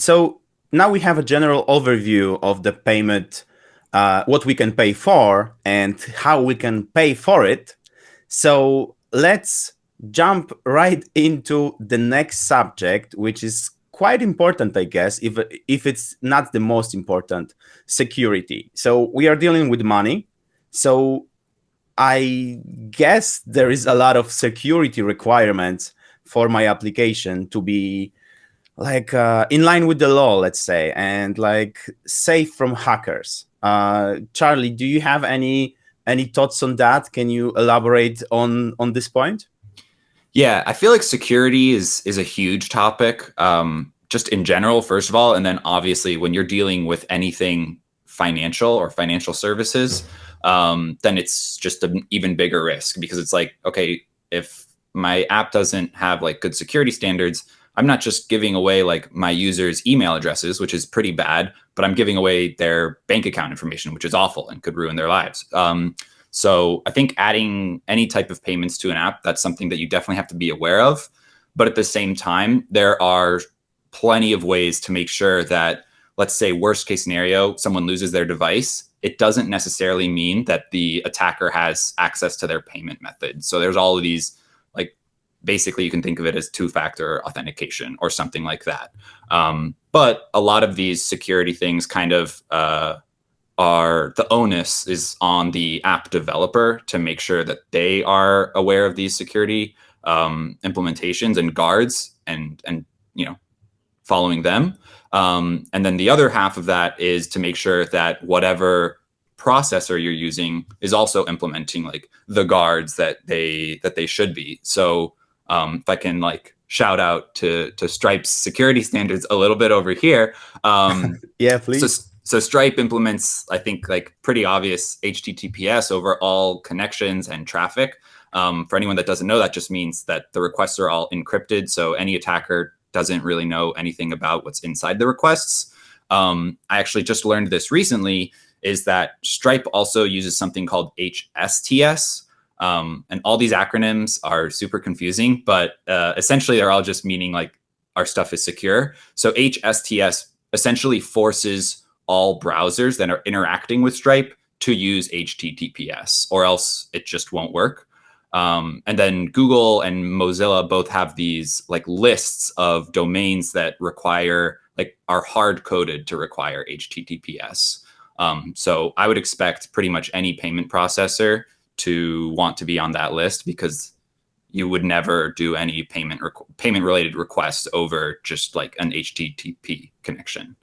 So now we have a general overview of the payment, what we can pay for and how we can pay for it. So let's jump right into the next subject, which is quite important, I guess, if it's not the most important, security. So we are dealing with money. So I guess there is a lot of security requirements for my application to be like in line with the law, let's say, and like safe from hackers. Charlie, do you have any thoughts on that? Can you elaborate on this point? Yeah, I feel like security is a huge topic, just in general, first of all, and then obviously when you're dealing with anything financial or financial services, then it's just an even bigger risk because it's like, okay, if my app doesn't have like good security standards, I'm not just giving away like my users' email addresses, which is pretty bad, but I'm giving away their bank account information, which is awful and could ruin their lives. So I think adding any type of payments to an app, that's something that you definitely have to be aware of. But at the same time, there are plenty of ways to make sure that, let's say, worst case scenario, someone loses their device. It doesn't necessarily mean that the attacker has access to their payment method. So there's all of these, like, basically you can think of it as two-factor authentication or something like that. But a lot of these security things kind of are the onus is on the app developer to make sure that they are aware of these security implementations and guards and following them. And then the other half of that is to make sure that whatever processor you're using is also implementing like the guards that they should be. So if I can like shout out to Stripe's security standards a little bit over here. Yeah, please. So Stripe implements, I think, like pretty obvious HTTPS over all connections and traffic. For anyone that doesn't know, that just means that the requests are all encrypted. So any attacker doesn't really know anything about what's inside the requests. I actually just learned this recently, is that Stripe also uses something called HSTS. And all these acronyms are super confusing, but essentially they're all just meaning like our stuff is secure. So HSTS essentially forces all browsers that are interacting with Stripe to use HTTPS, or else it just won't work. And then Google and Mozilla both have these like lists of domains that require, like, are hard coded to require HTTPS. So I would expect pretty much any payment processor to want to be on that list, because you would never do any payment related requests over just like an HTTP connection.